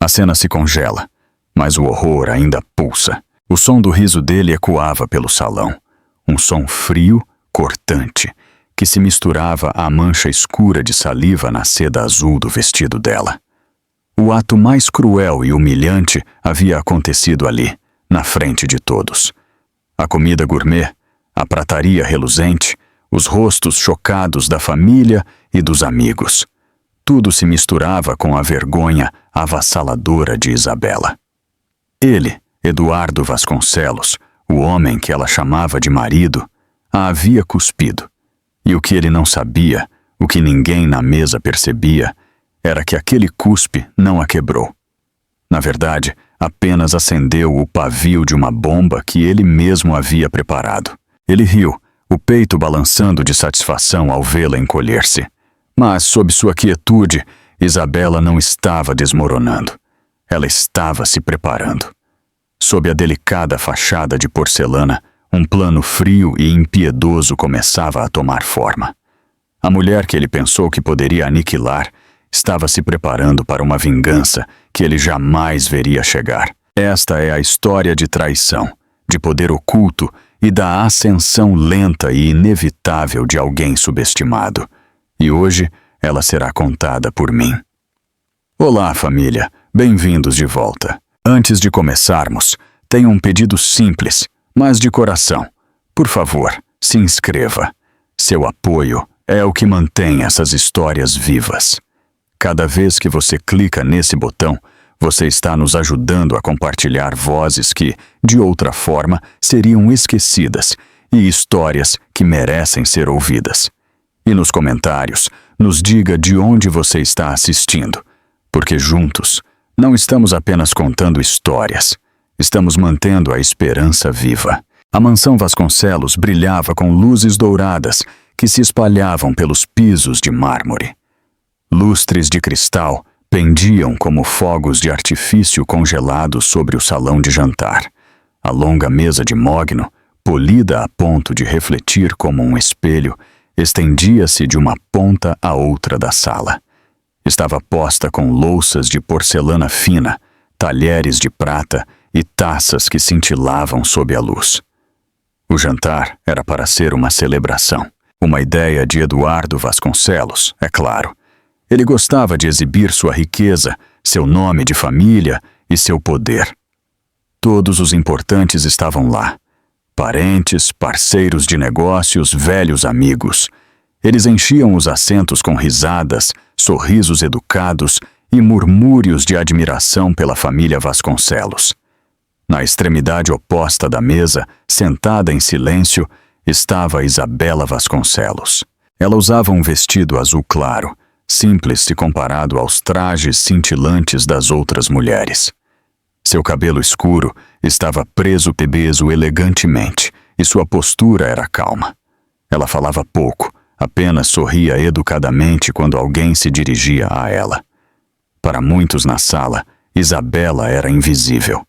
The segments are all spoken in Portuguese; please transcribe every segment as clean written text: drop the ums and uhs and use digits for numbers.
A cena se congela, mas o horror ainda pulsa. O som do riso dele ecoava pelo salão. Um som frio, cortante, que se misturava à mancha escura de saliva na seda azul do vestido dela. O ato mais cruel e humilhante havia acontecido ali, na frente de todos. A comida gourmet, a prataria reluzente, os rostos chocados da família e dos amigos. Tudo se misturava com a vergonha avassaladora de Isabela. Ele, Eduardo Vasconcelos, o homem que ela chamava de marido, a havia cuspido. E o que ele não sabia, o que ninguém na mesa percebia, era que aquele cuspe não a quebrou. Na verdade, apenas acendeu o pavio de uma bomba que ele mesmo havia preparado. Ele riu, o peito balançando de satisfação ao vê-la encolher-se. Mas, sob sua quietude, Isabela não estava desmoronando. Ela estava se preparando. Sob a delicada fachada de porcelana, um plano frio e impiedoso começava a tomar forma. A mulher que ele pensou que poderia aniquilar estava se preparando para uma vingança que ele jamais veria chegar. Esta é a história de traição, de poder oculto e da ascensão lenta e inevitável de alguém subestimado. E hoje ela será contada por mim. Olá, família. Bem-vindos de volta. Antes de começarmos, tenho um pedido simples, mas de coração. Por favor, se inscreva. Seu apoio é o que mantém essas histórias vivas. Cada vez que você clica nesse botão, você está nos ajudando a compartilhar vozes que, de outra forma, seriam esquecidas e histórias que merecem ser ouvidas. E nos comentários, nos diga de onde você está assistindo, porque juntos não estamos apenas contando histórias, estamos mantendo a esperança viva. A mansão Vasconcelos brilhava com luzes douradas que se espalhavam pelos pisos de mármore. Lustres de cristal pendiam como fogos de artifício congelados sobre o salão de jantar. A longa mesa de mogno, polida a ponto de refletir como um espelho, estendia-se de uma ponta à outra da sala. Estava posta com louças de porcelana fina, talheres de prata e taças que cintilavam sob a luz. O jantar era para ser uma celebração. Uma ideia de Eduardo Vasconcelos, é claro. Ele gostava de exibir sua riqueza, seu nome de família e seu poder. Todos os importantes estavam lá. Parentes, parceiros de negócios, velhos amigos. Eles enchiam os assentos com risadas, sorrisos educados e murmúrios de admiração pela família Vasconcelos. Na extremidade oposta da mesa, sentada em silêncio, estava Isabela Vasconcelos. Ela usava um vestido azul claro, simples se comparado aos trajes cintilantes das outras mulheres. Seu cabelo escuro estava preso pebeso elegantemente e sua postura era calma. Ela falava pouco, apenas sorria educadamente quando alguém se dirigia a ela. Para muitos na sala, Isabela era invisível.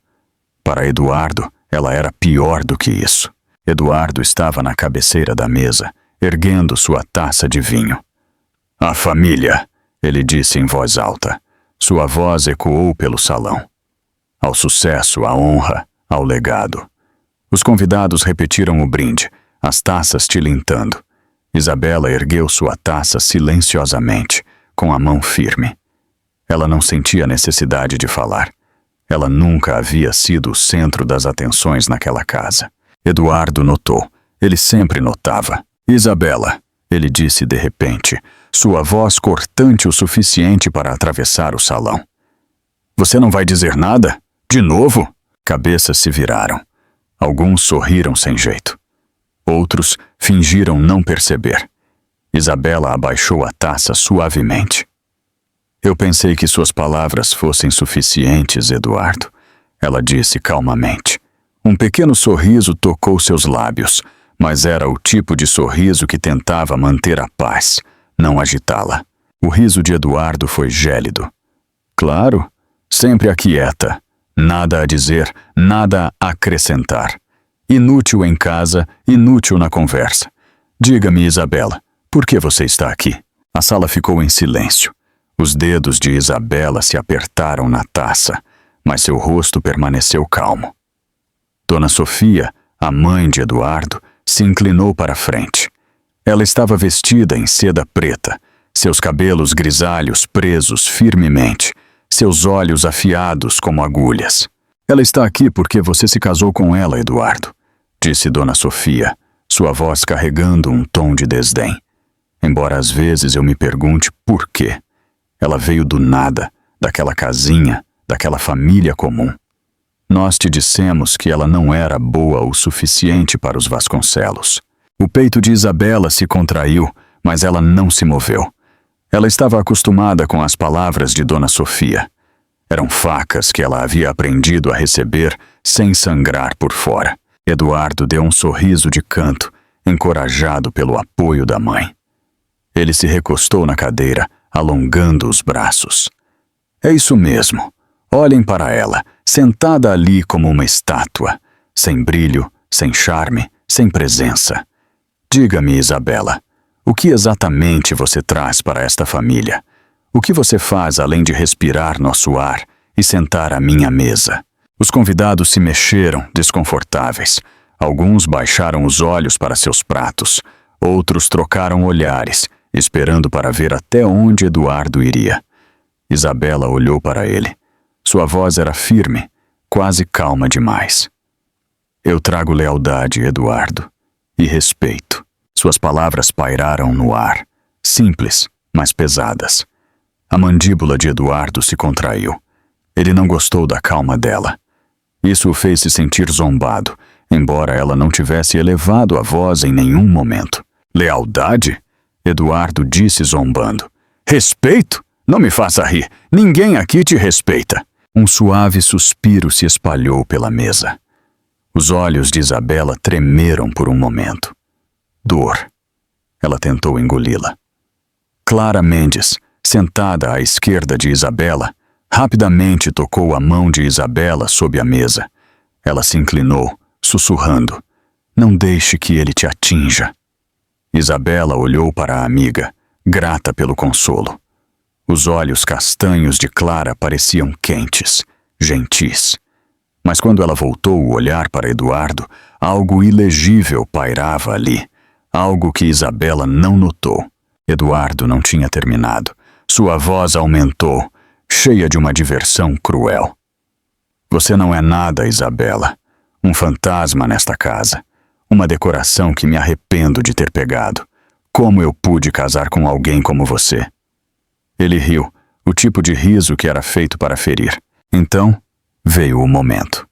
Para Eduardo, ela era pior do que isso. Eduardo estava na cabeceira da mesa, erguendo sua taça de vinho. "A família", ele disse em voz alta. Sua voz ecoou pelo salão. "Ao sucesso, à honra, ao legado." Os convidados repetiram o brinde, as taças tilintando. Isabela ergueu sua taça silenciosamente, com a mão firme. Ela não sentia necessidade de falar. Ela nunca havia sido o centro das atenções naquela casa. Eduardo notou. Ele sempre notava. "Isabela", ele disse de repente, sua voz cortante o suficiente para atravessar o salão. "Você não vai dizer nada? De novo?" Cabeças se viraram. Alguns sorriram sem jeito. Outros fingiram não perceber. Isabela abaixou a taça suavemente. "Eu pensei que suas palavras fossem suficientes, Eduardo", ela disse calmamente. Um pequeno sorriso tocou seus lábios, mas era o tipo de sorriso que tentava manter a paz, não agitá-la. O riso de Eduardo foi gélido. "Claro, sempre aquieta. Nada a dizer, nada a acrescentar. Inútil em casa, inútil na conversa. Diga-me, Isabela, por que você está aqui?" A sala ficou em silêncio. Os dedos de Isabela se apertaram na taça, mas seu rosto permaneceu calmo. Dona Sofia, a mãe de Eduardo, se inclinou para a frente. Ela estava vestida em seda preta, seus cabelos grisalhos presos firmemente, seus olhos afiados como agulhas. Ela está aqui porque você se casou com ela, Eduardo, disse Dona Sofia, sua voz carregando um tom de desdém. Embora às vezes eu me pergunte por quê. Ela veio do nada, daquela casinha, daquela família comum. Nós te dissemos que ela não era boa o suficiente para os Vasconcelos. O peito de Isabela se contraiu, mas ela não se moveu. Ela estava acostumada com as palavras de Dona Sofia. Eram facas que ela havia aprendido a receber sem sangrar por fora. Eduardo deu um sorriso de canto, encorajado pelo apoio da mãe. Ele se recostou na cadeira, alongando os braços. É isso mesmo. Olhem para ela, sentada ali como uma estátua, sem brilho, sem charme, sem presença. Diga-me, Isabela, o que exatamente você traz para esta família? O que você faz além de respirar nosso ar e sentar à minha mesa? Os convidados se mexeram, desconfortáveis. Alguns baixaram os olhos para seus pratos, outros trocaram olhares, esperando para ver até onde Eduardo iria. Isabela olhou para ele. Sua voz era firme, quase calma demais. Eu trago lealdade, Eduardo, e respeito. Suas palavras pairaram no ar, simples, mas pesadas. A mandíbula de Eduardo se contraiu. Ele não gostou da calma dela. Isso o fez se sentir zombado, embora ela não tivesse elevado a voz em nenhum momento. Lealdade? Eduardo disse zombando. Respeito? Não me faça rir. Ninguém aqui te respeita. Um suave suspiro se espalhou pela mesa. Os olhos de Isabela tremeram por um momento. Dor. Ela tentou engoli-la. Clara Mendes, sentada à esquerda de Isabela, rapidamente tocou a mão de Isabela sob a mesa. Ela se inclinou, sussurrando. Não deixe que ele te atinja. Isabela olhou para a amiga, grata pelo consolo. Os olhos castanhos de Clara pareciam quentes, gentis. Mas quando ela voltou o olhar para Eduardo, algo ilegível pairava ali, algo que Isabela não notou. Eduardo não tinha terminado. Sua voz aumentou, cheia de uma diversão cruel. Você não é nada, Isabela. Um fantasma nesta casa. Uma decoração que me arrependo de ter pegado. Como eu pude casar com alguém como você? Ele riu, o tipo de riso que era feito para ferir. Então, veio o momento.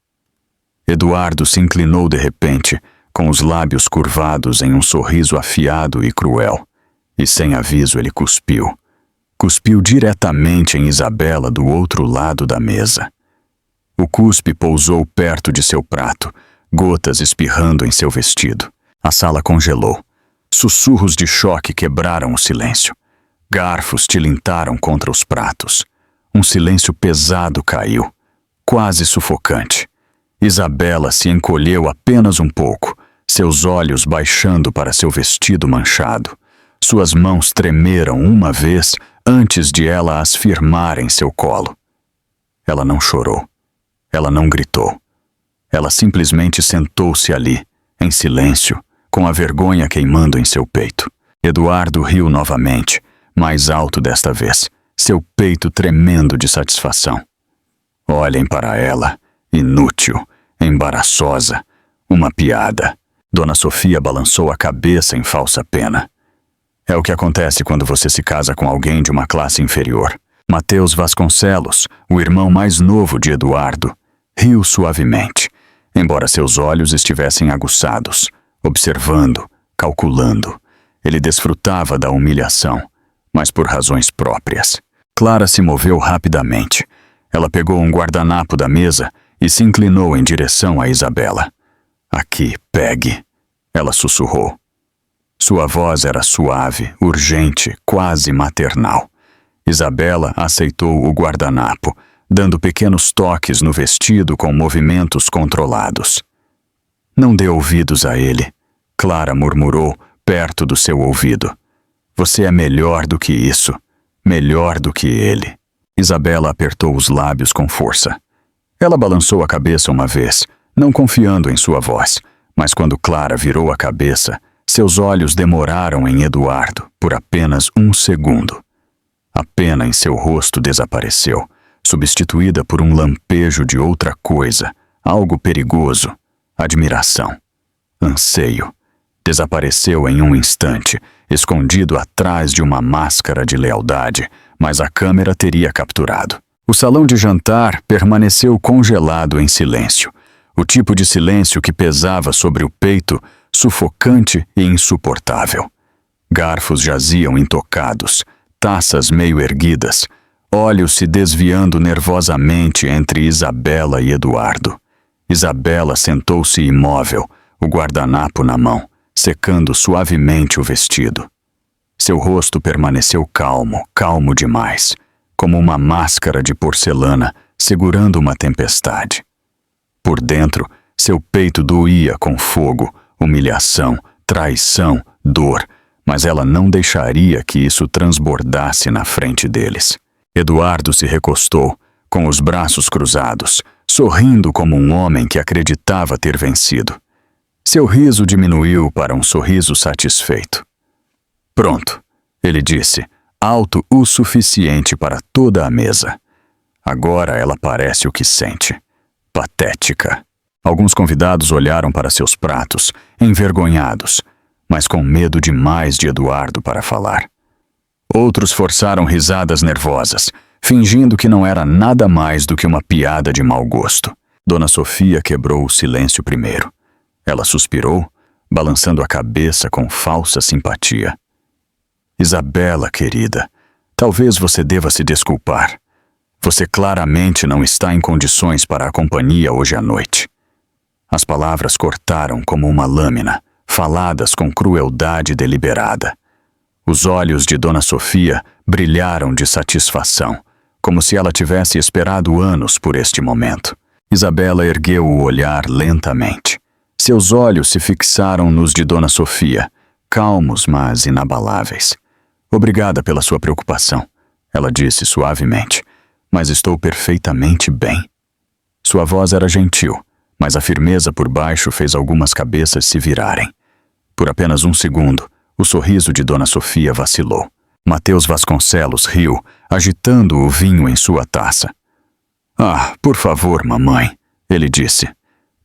Eduardo se inclinou de repente, com os lábios curvados em um sorriso afiado e cruel. E sem aviso ele cuspiu. Cuspiu diretamente em Isabela do outro lado da mesa. O cuspe pousou perto de seu prato, gotas espirrando em seu vestido. A sala congelou. Sussurros de choque quebraram o silêncio. Garfos tilintaram contra os pratos. Um silêncio pesado caiu, quase sufocante. Isabela se encolheu apenas um pouco, seus olhos baixando para seu vestido manchado. Suas mãos tremeram uma vez antes de ela as firmar em seu colo. Ela não chorou. Ela não gritou. Ela simplesmente sentou-se ali, em silêncio, com a vergonha queimando em seu peito. Eduardo riu novamente, mais alto desta vez, seu peito tremendo de satisfação. Olhem para ela, inútil, embaraçosa, uma piada. Dona Sofia balançou a cabeça em falsa pena. É o que acontece quando você se casa com alguém de uma classe inferior. Mateus Vasconcelos, o irmão mais novo de Eduardo, riu suavemente, embora seus olhos estivessem aguçados, observando, calculando. Ele desfrutava da humilhação, mas por razões próprias. Clara se moveu rapidamente. Ela pegou um guardanapo da mesa e se inclinou em direção a Isabela. Aqui, pegue, ela sussurrou. Sua voz era suave, urgente, quase maternal. Isabela aceitou o guardanapo, dando pequenos toques no vestido com movimentos controlados. Não dê ouvidos a ele, Clara murmurou perto do seu ouvido. Você é melhor do que isso. melhor do que ele. Isabela apertou os lábios com força. Ela balançou a cabeça uma vez, não confiando em sua voz, mas quando Clara virou a cabeça, seus olhos demoraram em Eduardo por apenas um segundo. A pena em seu rosto desapareceu, substituída por um lampejo de outra coisa, algo perigoso, admiração, anseio. Desapareceu em um instante, escondido atrás de uma máscara de lealdade, mas a câmera teria capturado. O salão de jantar permaneceu congelado em silêncio, o tipo de silêncio que pesava sobre o peito, sufocante e insuportável. Garfos jaziam intocados, taças meio erguidas, olhos se desviando nervosamente entre Isabela e Eduardo. Isabela sentou-se imóvel, o guardanapo na mão, secando suavemente o vestido. Seu rosto permaneceu calmo, calmo demais, como uma máscara de porcelana segurando uma tempestade. Por dentro, seu peito doía com fogo, humilhação, traição, dor, mas ela não deixaria que isso transbordasse na frente deles. Eduardo se recostou, com os braços cruzados, sorrindo como um homem que acreditava ter vencido. Seu riso diminuiu para um sorriso satisfeito. Pronto, ele disse, alto o suficiente para toda a mesa. Agora ela parece o que sente. Patética. Alguns convidados olharam para seus pratos, envergonhados, mas com medo demais de Eduardo para falar. Outros forçaram risadas nervosas, fingindo que não era nada mais do que uma piada de mau gosto. Dona Sofia quebrou o silêncio primeiro. Ela suspirou, balançando a cabeça com falsa simpatia. Isabela, querida, talvez você deva se desculpar. Você claramente não está em condições para a companhia hoje à noite. As palavras cortaram como uma lâmina, faladas com crueldade deliberada. Os olhos de Dona Sofia brilharam de satisfação, como se ela tivesse esperado anos por este momento. Isabela ergueu o olhar lentamente. Seus olhos se fixaram nos de Dona Sofia, calmos, mas inabaláveis. Obrigada pela sua preocupação, ela disse suavemente, mas estou perfeitamente bem. Sua voz era gentil, mas a firmeza por baixo fez algumas cabeças se virarem. Por apenas um segundo, o sorriso de Dona Sofia vacilou. Mateus Vasconcelos riu, agitando o vinho em sua taça. Ah, por favor, mamãe, ele disse.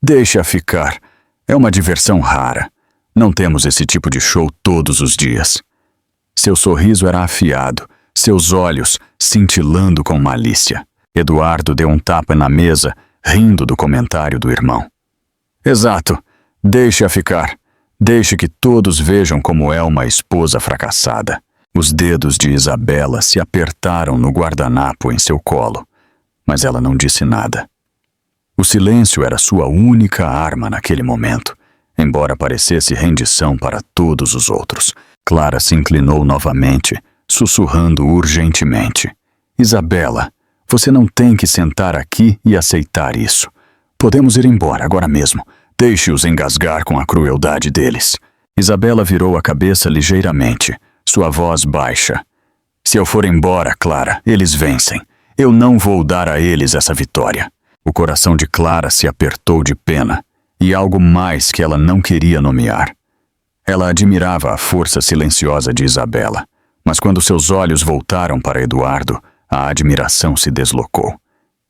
Deixe-a ficar. É uma diversão rara. Não temos esse tipo de show todos os dias. Seu sorriso era afiado, seus olhos cintilando com malícia. Eduardo deu um tapa na mesa, rindo do comentário do irmão. Exato. Deixe-a ficar. Deixe que todos vejam como é uma esposa fracassada. Os dedos de Isabela se apertaram no guardanapo em seu colo, mas ela não disse nada. O silêncio era sua única arma naquele momento, embora parecesse rendição para todos os outros. Clara se inclinou novamente, sussurrando urgentemente. Isabela, você não tem que sentar aqui e aceitar isso. Podemos ir embora agora mesmo. Deixe-os engasgar com a crueldade deles. Isabela virou a cabeça ligeiramente, sua voz baixa. Se eu for embora, Clara, eles vencem. Eu não vou dar a eles essa vitória. O coração de Clara se apertou de pena, e algo mais que ela não queria nomear. Ela admirava a força silenciosa de Isabela, mas quando seus olhos voltaram para Eduardo, a admiração se deslocou.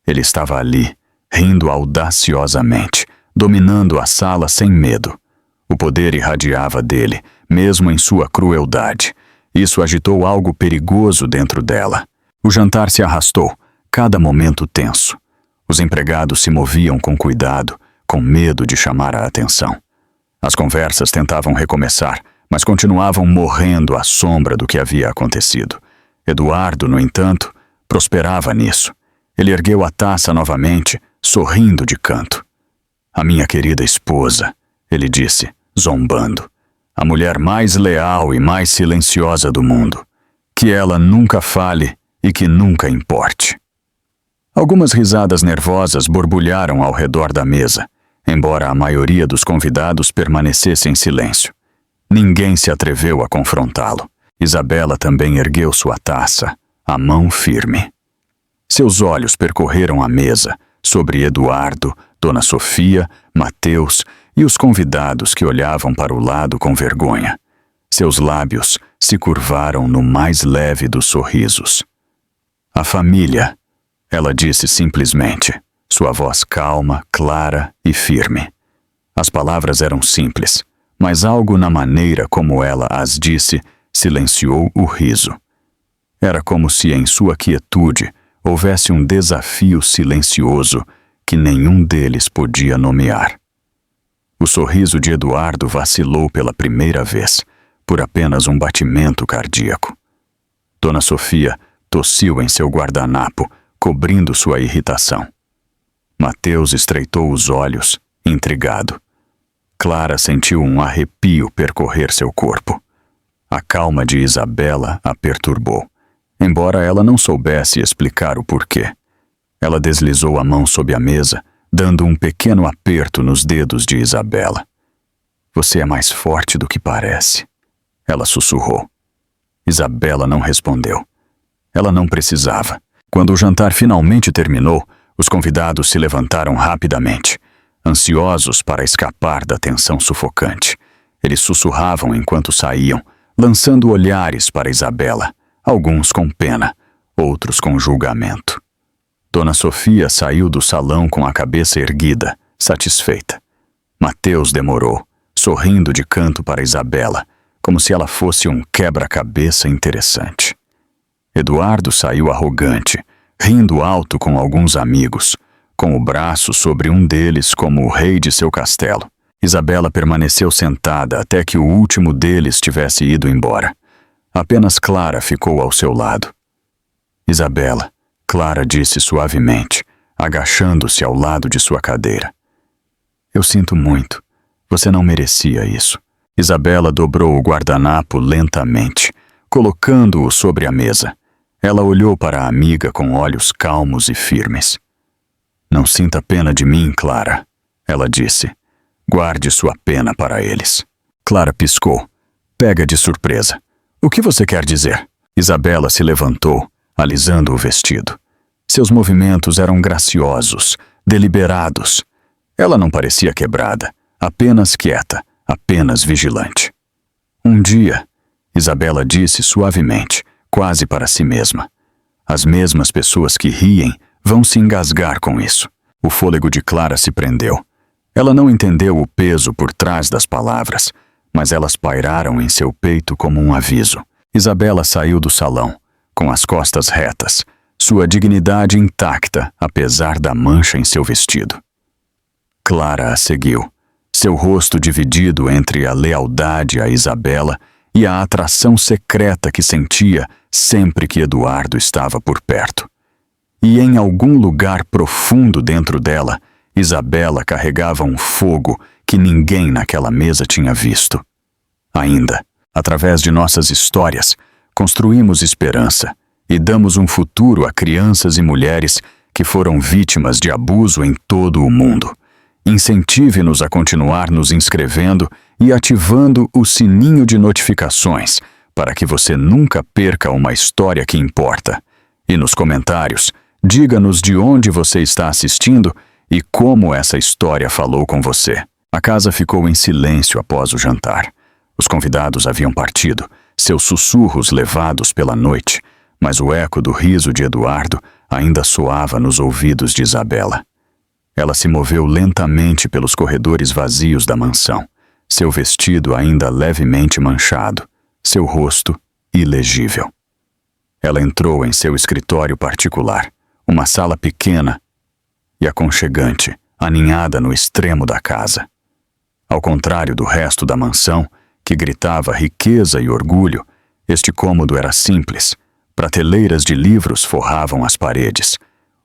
Ele estava ali, rindo audaciosamente, dominando a sala sem medo. O poder irradiava dele, mesmo em sua crueldade. Isso agitou algo perigoso dentro dela. O jantar se arrastou, cada momento tenso. Os empregados se moviam com cuidado, com medo de chamar a atenção. As conversas tentavam recomeçar, mas continuavam morrendo à sombra do que havia acontecido. Eduardo, no entanto, prosperava nisso. Ele ergueu a taça novamente, sorrindo de canto. A minha querida esposa, ele disse, zombando. A mulher mais leal e mais silenciosa do mundo. Que ela nunca fale e que nunca importe. Algumas risadas nervosas borbulharam ao redor da mesa, embora a maioria dos convidados permanecesse em silêncio. Ninguém se atreveu a confrontá-lo. Isabela também ergueu sua taça, a mão firme. Seus olhos percorreram a mesa, sobre Eduardo, Dona Sofia, Mateus e os convidados que olhavam para o lado com vergonha. Seus lábios se curvaram no mais leve dos sorrisos. A família, ela disse simplesmente, sua voz calma, clara e firme. As palavras eram simples, mas algo na maneira como ela as disse silenciou o riso. Era como se em sua quietude houvesse um desafio silencioso que nenhum deles podia nomear. O sorriso de Eduardo vacilou pela primeira vez, por apenas um batimento cardíaco. Dona Sofia tossiu em seu guardanapo, cobrindo sua irritação. Mateus estreitou os olhos, intrigado. Clara sentiu um arrepio percorrer seu corpo. A calma de Isabela a perturbou, embora ela não soubesse explicar o porquê. Ela deslizou a mão sob a mesa, dando um pequeno aperto nos dedos de Isabela. Você é mais forte do que parece, ela sussurrou. Isabela não respondeu. Ela não precisava. Quando o jantar finalmente terminou, os convidados se levantaram rapidamente, ansiosos para escapar da tensão sufocante. Eles sussurravam enquanto saíam, lançando olhares para Isabela, alguns com pena, outros com julgamento. Dona Sofia saiu do salão com a cabeça erguida, satisfeita. Mateus demorou, sorrindo de canto para Isabela, como se ela fosse um quebra-cabeça interessante. Eduardo saiu arrogante, rindo alto com alguns amigos, com o braço sobre um deles como o rei de seu castelo. Isabela permaneceu sentada até que o último deles tivesse ido embora. Apenas Clara ficou ao seu lado. Isabela, Clara disse suavemente, agachando-se ao lado de sua cadeira. Eu sinto muito. Você não merecia isso. Isabela dobrou o guardanapo lentamente, colocando-o sobre a mesa. Ela olhou para a amiga com olhos calmos e firmes. Não sinta pena de mim, Clara, ela disse. Guarde sua pena para eles. Clara piscou, pega de surpresa. O que você quer dizer? Isabela se levantou, alisando o vestido. Seus movimentos eram graciosos, deliberados. Ela não parecia quebrada, apenas quieta, apenas vigilante. Um dia, Isabela disse suavemente, quase para si mesma. As mesmas pessoas que riem vão se engasgar com isso. O fôlego de Clara se prendeu. Ela não entendeu o peso por trás das palavras, mas elas pairaram em seu peito como um aviso. Isabela saiu do salão, com as costas retas, sua dignidade intacta, apesar da mancha em seu vestido. Clara a seguiu, seu rosto dividido entre a lealdade a Isabela e a atração secreta que sentia sempre que Eduardo estava por perto. E em algum lugar profundo dentro dela, Isabela carregava um fogo que ninguém naquela mesa tinha visto. Ainda, através de nossas histórias, construímos esperança e damos um futuro a crianças e mulheres que foram vítimas de abuso em todo o mundo. Incentive-nos a continuar nos inscrevendo e ativando o sininho de notificações para que você nunca perca uma história que importa. E nos comentários, diga-nos de onde você está assistindo e como essa história falou com você. A casa ficou em silêncio após o jantar. Os convidados haviam partido, seus sussurros levados pela noite, mas o eco do riso de Eduardo ainda soava nos ouvidos de Isabela. Ela se moveu lentamente pelos corredores vazios da mansão, seu vestido ainda levemente manchado, seu rosto ilegível. Ela entrou em seu escritório particular, uma sala pequena e aconchegante, aninhada no extremo da casa. Ao contrário do resto da mansão, que gritava riqueza e orgulho, este cômodo era simples. Prateleiras de livros forravam as paredes.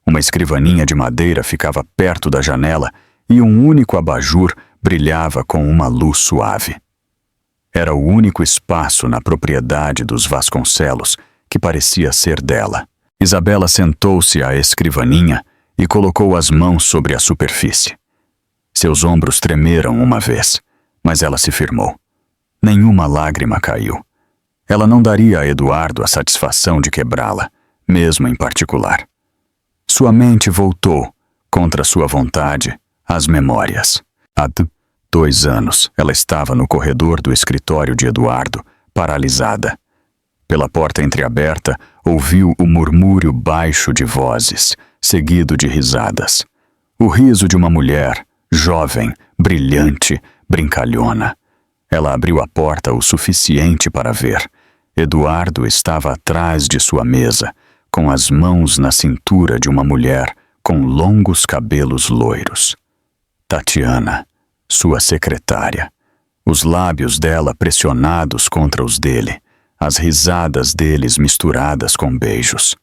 Uma escrivaninha de madeira ficava perto da janela e um único abajur brilhava com uma luz suave. Era o único espaço na propriedade dos Vasconcelos que parecia ser dela. Isabela sentou-se à escrivaninha e colocou as mãos sobre a superfície. Seus ombros tremeram uma vez, mas ela se firmou. Nenhuma lágrima caiu. Ela não daria a Eduardo a satisfação de quebrá-la, mesmo em particular. Sua mente voltou, contra sua vontade, às memórias. Há 2 anos, ela estava no corredor do escritório de Eduardo, paralisada. Pela porta entreaberta, ouviu o murmúrio baixo de vozes, seguido de risadas. O riso de uma mulher, jovem, brilhante, brincalhona. Ela abriu a porta o suficiente para ver. Eduardo estava atrás de sua mesa, com as mãos na cintura de uma mulher com longos cabelos loiros. Tatiana, sua secretária. Os lábios dela pressionados contra os dele, as risadas deles misturadas com beijos.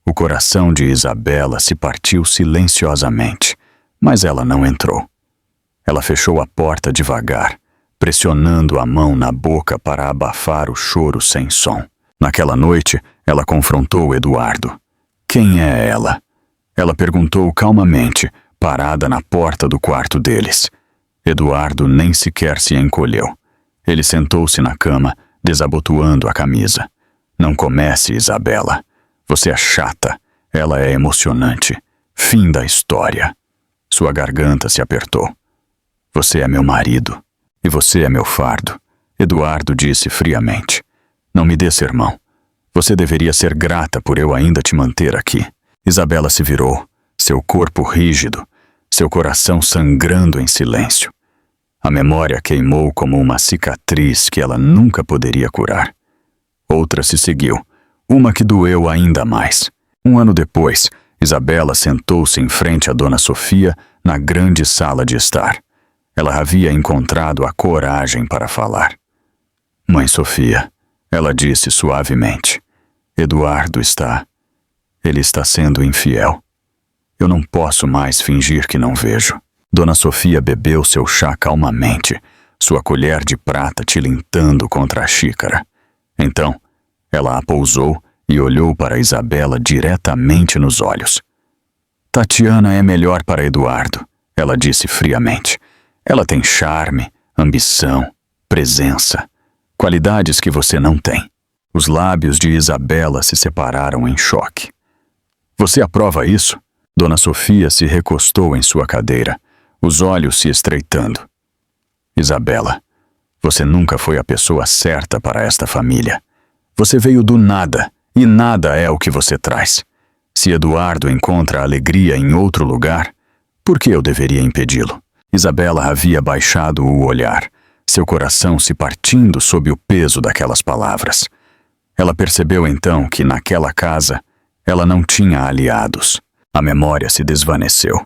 O coração de Isabela se partiu silenciosamente, mas ela não entrou. Ela fechou a porta devagar, pressionando a mão na boca para abafar o choro sem som. Naquela noite, ela confrontou Eduardo. Quem é ela? Ela perguntou calmamente, parada na porta do quarto deles. Eduardo nem sequer se encolheu. Ele sentou-se na cama, desabotoando a camisa. Não comece, Isabela. Você é chata. Ela é emocionante. Fim da história. Sua garganta se apertou. Você é meu marido. E você é meu fardo. Eduardo disse friamente. Não me dê sermão. Você deveria ser grata por eu ainda te manter aqui. Isabela se virou, seu corpo rígido, seu coração sangrando em silêncio. A memória queimou como uma cicatriz que ela nunca poderia curar. Outra se seguiu, uma que doeu ainda mais. 1 ano depois, Isabela sentou-se em frente a Dona Sofia na grande sala de estar. Ela havia encontrado a coragem para falar. Mãe Sofia, ela disse suavemente, Eduardo Ele está sendo infiel. Eu não posso mais fingir que não vejo. Dona Sofia bebeu seu chá calmamente, sua colher de prata tilintando contra a xícara. Então, ela a pousou e olhou para Isabela diretamente nos olhos. Tatiana é melhor para Eduardo, ela disse friamente. Ela tem charme, ambição, presença, qualidades que você não tem. Os lábios de Isabela se separaram em choque. Você aprova isso? Dona Sofia se recostou em sua cadeira, os olhos se estreitando. Isabela, você nunca foi a pessoa certa para esta família. Você veio do nada, e nada é o que você traz. Se Eduardo encontra alegria em outro lugar, por que eu deveria impedi-lo? Isabela havia baixado o olhar, seu coração se partindo sob o peso daquelas palavras. Ela percebeu então que naquela casa ela não tinha aliados. A memória se desvaneceu.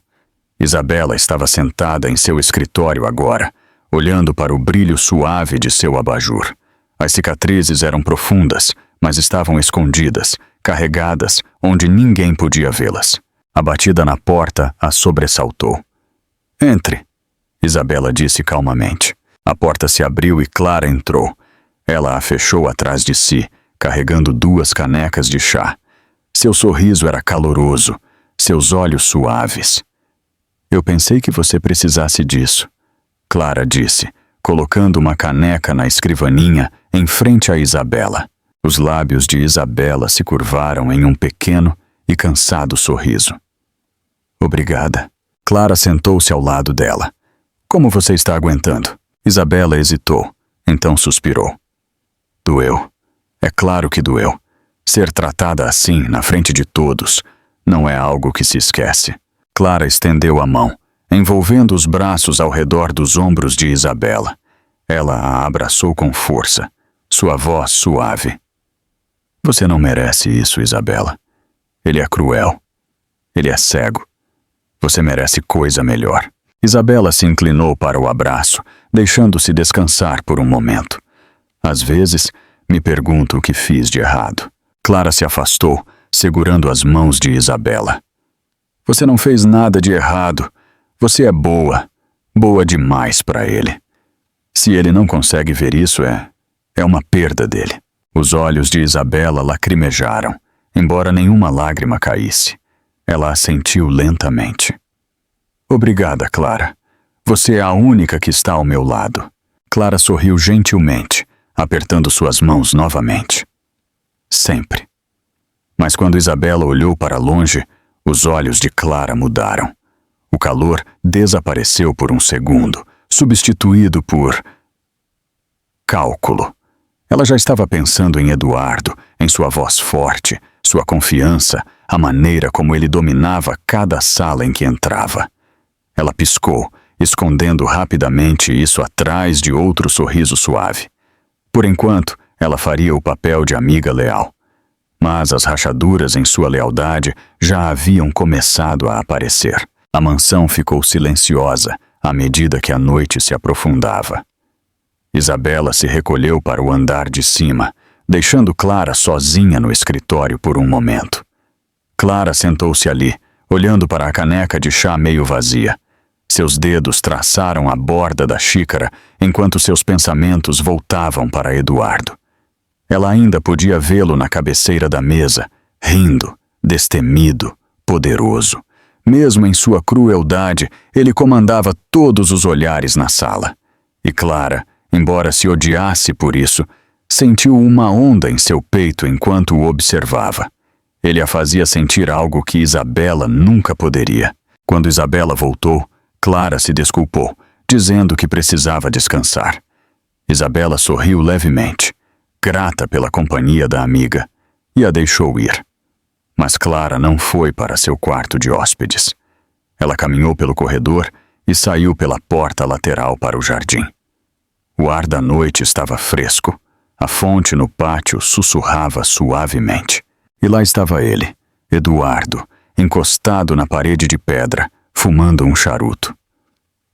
Isabela estava sentada em seu escritório agora, olhando para o brilho suave de seu abajur. As cicatrizes eram profundas, mas estavam escondidas, carregadas onde ninguém podia vê-las. A batida na porta a sobressaltou. Entre, Isabela disse calmamente. A porta se abriu e Clara entrou. Ela a fechou atrás de si, carregando 2 canecas de chá. Seu sorriso era caloroso, seus olhos suaves. Eu pensei que você precisasse disso, Clara disse, colocando uma caneca na escrivaninha em frente a Isabela. Os lábios de Isabela se curvaram em um pequeno e cansado sorriso. Obrigada. Clara sentou-se ao lado dela. Como você está aguentando? Isabela hesitou, então suspirou. Doeu. É claro que doeu. Ser tratada assim, na frente de todos, não é algo que se esquece. Clara estendeu a mão, envolvendo os braços ao redor dos ombros de Isabela. Ela a abraçou com força, sua voz suave. Você não merece isso, Isabela. Ele é cruel. Ele é cego. Você merece coisa melhor. Isabela se inclinou para o abraço, deixando-se descansar por um momento. Às vezes, me pergunto o que fiz de errado. Clara se afastou, segurando as mãos de Isabela. Você não fez nada de errado. Você é boa. Boa demais para ele. Se ele não consegue ver isso, é uma perda dele. Os olhos de Isabela lacrimejaram, embora nenhuma lágrima caísse. Ela assentiu lentamente. Obrigada, Clara. Você é a única que está ao meu lado. Clara sorriu gentilmente, apertando suas mãos novamente. Sempre. Mas quando Isabela olhou para longe, os olhos de Clara mudaram. O calor desapareceu por um segundo, substituído por cálculo. Ela já estava pensando em Eduardo, em sua voz forte, sua confiança, a maneira como ele dominava cada sala em que entrava. Ela piscou, escondendo rapidamente isso atrás de outro sorriso suave. Por enquanto, ela faria o papel de amiga leal. Mas as rachaduras em sua lealdade já haviam começado a aparecer. A mansão ficou silenciosa à medida que a noite se aprofundava. Isabela se recolheu para o andar de cima, deixando Clara sozinha no escritório por um momento. Clara sentou-se ali, olhando para a caneca de chá meio vazia. Seus dedos traçaram a borda da xícara, enquanto seus pensamentos voltavam para Eduardo. Ela ainda podia vê-lo na cabeceira da mesa, rindo, destemido, poderoso. Mesmo em sua crueldade, ele comandava todos os olhares na sala. E Clara, embora se odiasse por isso, sentiu uma onda em seu peito enquanto o observava. Ele a fazia sentir algo que Isabela nunca poderia. Quando Isabela voltou, Clara se desculpou, dizendo que precisava descansar. Isabela sorriu levemente, grata pela companhia da amiga, e a deixou ir. Mas Clara não foi para seu quarto de hóspedes. Ela caminhou pelo corredor e saiu pela porta lateral para o jardim. O ar da noite estava fresco. A fonte no pátio sussurrava suavemente. E lá estava ele, Eduardo, encostado na parede de pedra, fumando um charuto.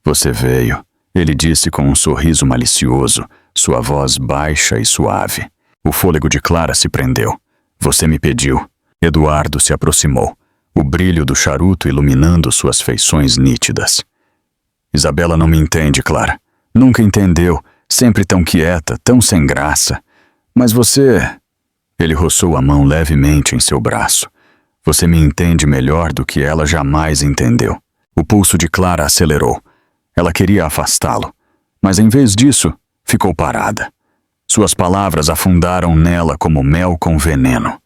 "Você veio", ele disse com um sorriso malicioso, sua voz baixa e suave. O fôlego de Clara se prendeu. "Você me pediu." Eduardo se aproximou, o brilho do charuto iluminando suas feições nítidas. "Isabela não me entende, Clara. Nunca entendeu, sempre tão quieta, tão sem graça. Mas você..." Ele roçou a mão levemente em seu braço. "Você me entende melhor do que ela jamais entendeu." O pulso de Clara acelerou. Ela queria afastá-lo, mas em vez disso, ficou parada. Suas palavras afundaram nela como mel com veneno.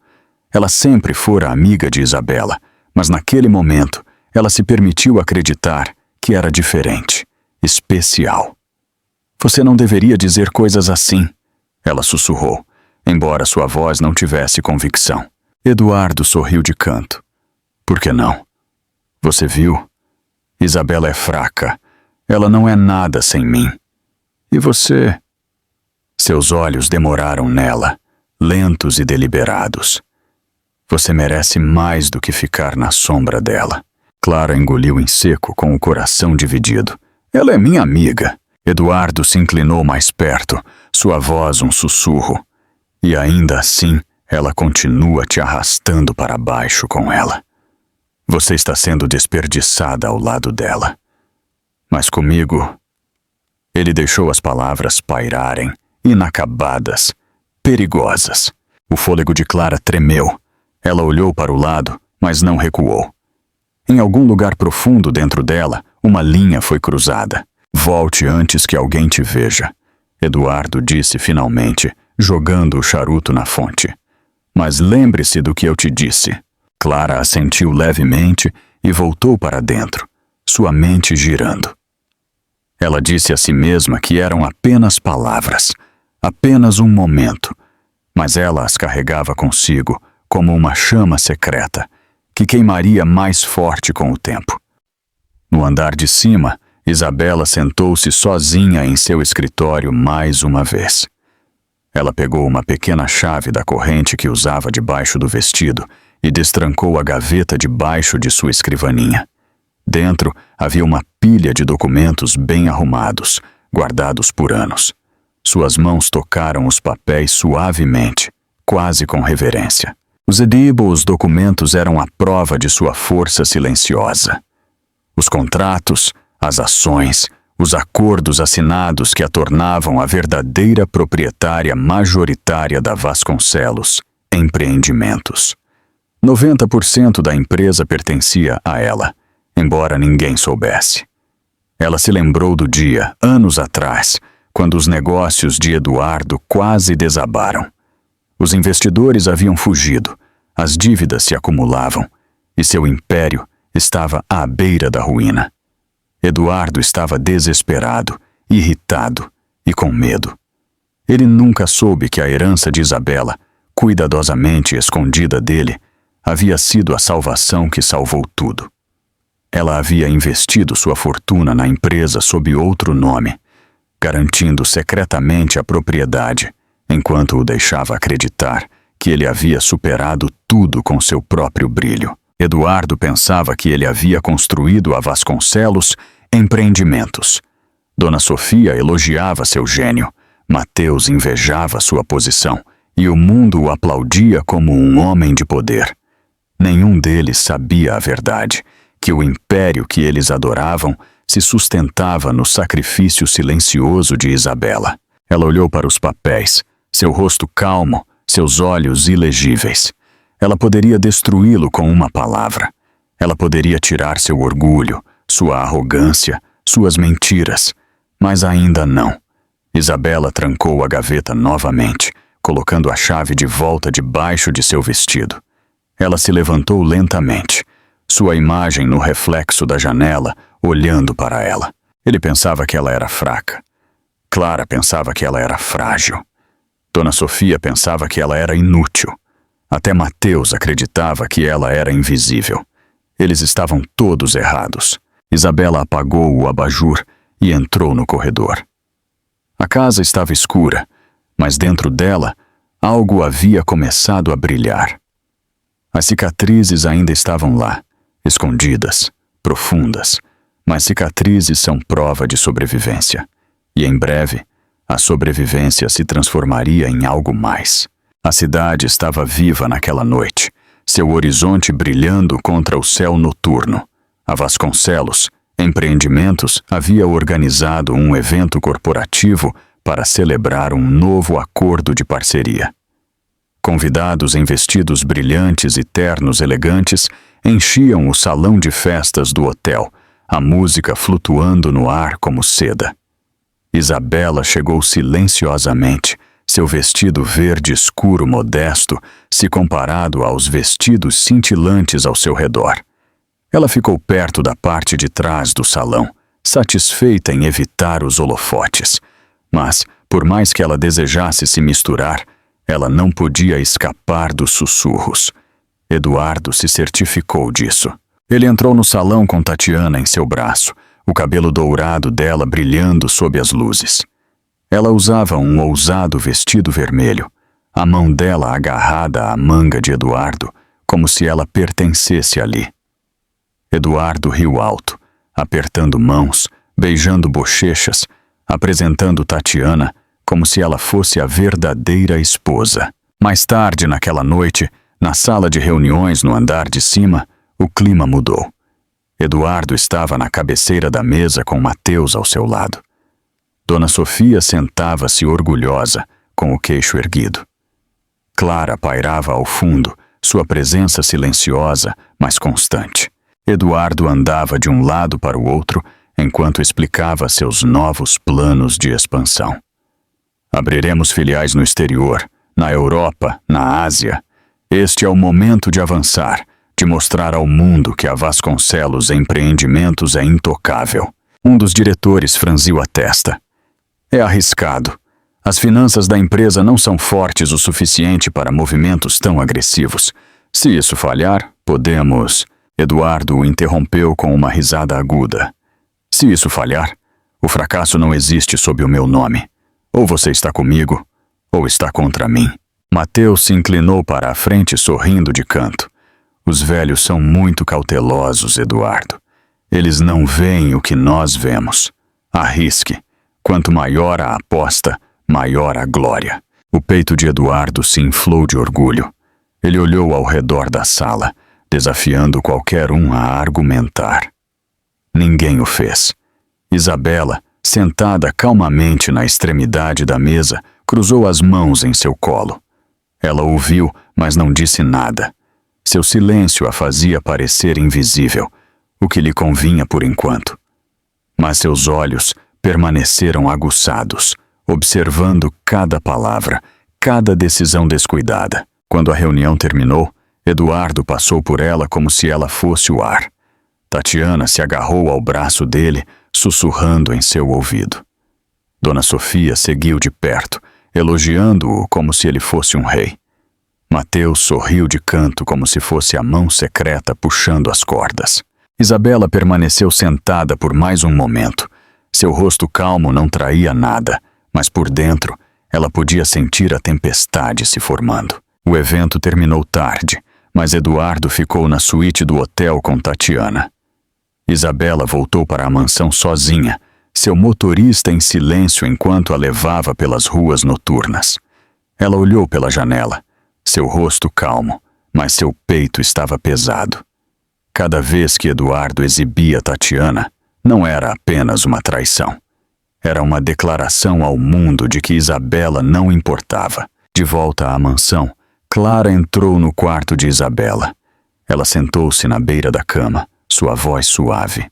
Ela sempre fora amiga de Isabela, mas naquele momento ela se permitiu acreditar que era diferente, especial. "Você não deveria dizer coisas assim", ela sussurrou, embora sua voz não tivesse convicção. Eduardo sorriu de canto. "Por que não? Você viu? Isabela é fraca. Ela não é nada sem mim. E você..." Seus olhos demoraram nela, lentos e deliberados. "Você merece mais do que ficar na sombra dela." Clara engoliu em seco com o coração dividido. "Ela é minha amiga." Eduardo se inclinou mais perto, sua voz um sussurro. "E ainda assim, ela continua te arrastando para baixo com ela. Você está sendo desperdiçada ao lado dela. Mas comigo..." Ele deixou as palavras pairarem, inacabadas, perigosas. O fôlego de Clara tremeu. Ela olhou para o lado, mas não recuou. Em algum lugar profundo dentro dela, uma linha foi cruzada. "Volte antes que alguém te veja", Eduardo disse finalmente, jogando o charuto na fonte. "Mas lembre-se do que eu te disse." Clara assentiu levemente e voltou para dentro, sua mente girando. Ela disse a si mesma que eram apenas palavras, apenas um momento, mas ela as carregava consigo como uma chama secreta, que queimaria mais forte com o tempo. No andar de cima, Isabela sentou-se sozinha em seu escritório mais uma vez. Ela pegou uma pequena chave da corrente que usava debaixo do vestido e destrancou a gaveta debaixo de sua escrivaninha. Dentro havia uma pilha de documentos bem arrumados, guardados por anos. Suas mãos tocaram os papéis suavemente, quase com reverência. Os documentos eram a prova de sua força silenciosa. Os contratos, as ações, os acordos assinados que a tornavam a verdadeira proprietária majoritária da Vasconcelos Empreendimentos. 90% da empresa pertencia a ela, embora ninguém soubesse. Ela se lembrou do dia, anos atrás, quando os negócios de Eduardo quase desabaram. Os investidores haviam fugido, As dívidas se acumulavam e seu império estava à beira da ruína. Eduardo estava desesperado, irritado e com medo. Ele nunca soube que a herança de Isabela, cuidadosamente escondida dele, havia sido a salvação que salvou tudo. Ela havia investido sua fortuna na empresa sob outro nome, garantindo secretamente a propriedade, enquanto o deixava acreditar que ele havia superado tudo com seu próprio brilho. Eduardo pensava que ele havia construído a Vasconcelos empreendimentos. Dona Sofia elogiava seu gênio, Mateus invejava sua posição e o mundo o aplaudia como um homem de poder. Nenhum deles sabia a verdade, que o império que eles adoravam se sustentava no sacrifício silencioso de Isabela. Ela olhou para os papéis, seu rosto calmo, seus olhos ilegíveis. Ela poderia destruí-lo com uma palavra. Ela poderia tirar seu orgulho, sua arrogância, suas mentiras, mas ainda não. Isabela trancou a gaveta novamente, colocando a chave de volta debaixo de seu vestido. Ela se levantou lentamente, sua imagem no reflexo da janela, olhando para ela. Ele pensava que ela era fraca. Clara pensava que ela era frágil. Dona Sofia pensava que ela era inútil. Até Mateus acreditava que ela era invisível. Eles estavam todos errados. Isabela apagou o abajur e entrou no corredor. A casa estava escura, mas dentro dela algo havia começado a brilhar. As cicatrizes ainda estavam lá, escondidas, profundas, mas cicatrizes são prova de sobrevivência. E em breve, a sobrevivência se transformaria em algo mais. A cidade estava viva naquela noite, seu horizonte brilhando contra o céu noturno. A Vasconcelos Empreendimentos havia organizado um evento corporativo para celebrar um novo acordo de parceria. Convidados em vestidos brilhantes e ternos elegantes enchiam o salão de festas do hotel, a música flutuando no ar como seda. Isabela chegou silenciosamente, seu vestido verde escuro modesto se comparado aos vestidos cintilantes ao seu redor. Ela ficou perto da parte de trás do salão, satisfeita em evitar os holofotes. Mas, por mais que ela desejasse se misturar, ela não podia escapar dos sussurros. Eduardo se certificou disso. Ele entrou no salão com Tatiana em seu braço, o cabelo dourado dela brilhando sob as luzes. Ela usava um ousado vestido vermelho, a mão dela agarrada à manga de Eduardo, como se ela pertencesse ali. Eduardo riu alto, apertando mãos, beijando bochechas, apresentando Tatiana como se ela fosse a verdadeira esposa. Mais tarde naquela noite, na sala de reuniões no andar de cima, o clima mudou. Eduardo estava na cabeceira da mesa com Mateus ao seu lado. Dona Sofia sentava-se orgulhosa, com o queixo erguido. Clara pairava ao fundo, sua presença silenciosa, mas constante. Eduardo andava de um lado para o outro, enquanto explicava seus novos planos de expansão. Abriremos filiais no exterior, na Europa, na Ásia. Este é o momento de avançar, de mostrar ao mundo que a Vasconcelos Empreendimentos é intocável. Um dos diretores franziu a testa. É arriscado. As finanças da empresa não são fortes o suficiente para movimentos tão agressivos. Se isso falhar, podemos... Eduardo o interrompeu com uma risada aguda. Se isso falhar, o fracasso não existe sob o meu nome. Ou você está comigo, ou está contra mim. Mateus se inclinou para a frente sorrindo de canto. Os velhos são muito cautelosos, Eduardo. Eles não veem o que nós vemos. Arrisque. Quanto maior a aposta, maior a glória. O peito de Eduardo se inflou de orgulho. Ele olhou ao redor da sala, desafiando qualquer um a argumentar. Ninguém o fez. Isabela, sentada calmamente na extremidade da mesa, cruzou as mãos em seu colo. Ela ouviu, mas não disse nada. Seu silêncio a fazia parecer invisível, o que lhe convinha por enquanto. Mas seus olhos permaneceram aguçados, observando cada palavra, cada decisão descuidada. Quando a reunião terminou, Eduardo passou por ela como se ela fosse o ar. Tatiana se agarrou ao braço dele, sussurrando em seu ouvido. Dona Sofia seguiu de perto, elogiando-o como se ele fosse um rei. Mateus sorriu de canto como se fosse a mão secreta puxando as cordas. Isabela permaneceu sentada por mais um momento. Seu rosto calmo não traía nada, mas por dentro ela podia sentir a tempestade se formando. O evento terminou tarde, mas Eduardo ficou na suíte do hotel com Tatiana. Isabela voltou para a mansão sozinha, seu motorista em silêncio enquanto a levava pelas ruas noturnas. Ela olhou pela janela, seu rosto calmo, mas seu peito estava pesado. Cada vez que Eduardo exibia Tatiana, não era apenas uma traição. Era uma declaração ao mundo de que Isabela não importava. De volta à mansão, Clara entrou no quarto de Isabela. Ela sentou-se na beira da cama, sua voz suave.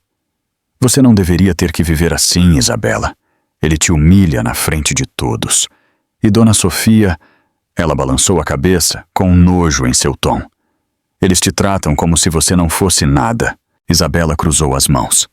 Você não deveria ter que viver assim, Isabela. Ele te humilha na frente de todos. E Dona Sofia, ela balançou a cabeça com nojo em seu tom. Eles te tratam como se você não fosse nada. Isabela cruzou as mãos.